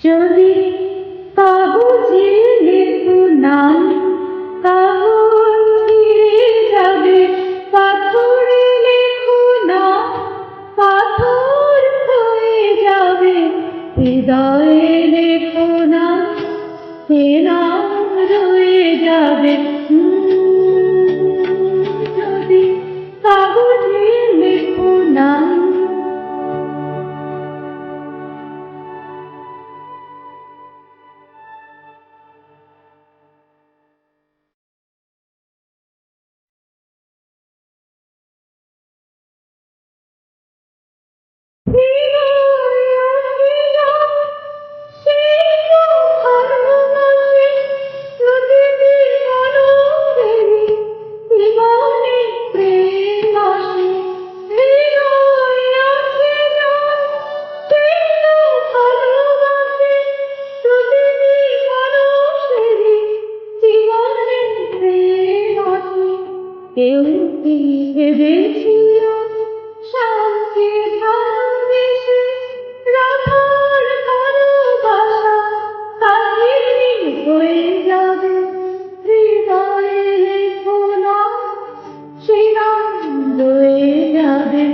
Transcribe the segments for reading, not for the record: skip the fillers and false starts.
যদি কাগজে লেখো নাম, কাগজ ছিঁড়ে যাবে। পাথরে লেখো নাম, পাথর হয়ে যাবে। হৃদয়ে লেখো নাম, সে নাম রয়ে যাবে। যদি কাগজে লেখো নাম। কেউ কি ভেবেছিল শান্তি ভালোবেসে রাখার ভালোবাসা কাহিনী হয়ে যাবে। হৃদয়ে লেখো নাম, সে নাম রয়ে যাবে।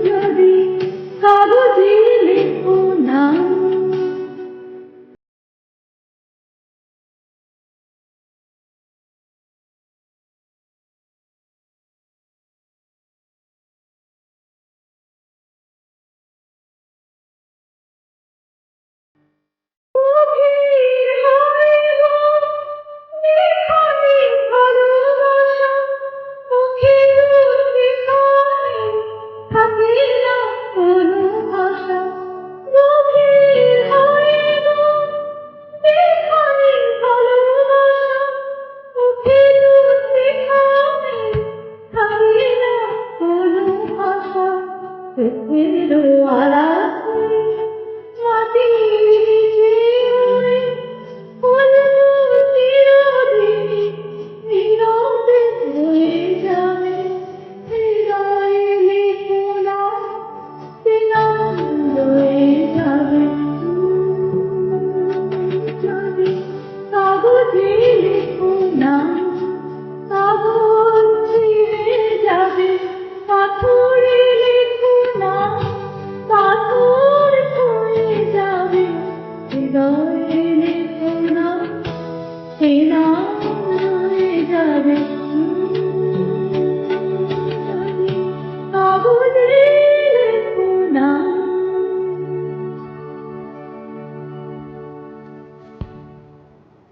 যদি কাগজে লেখো নাম। হৃদয়ে লেখো নাম, সে নাম রয়ে যাবে।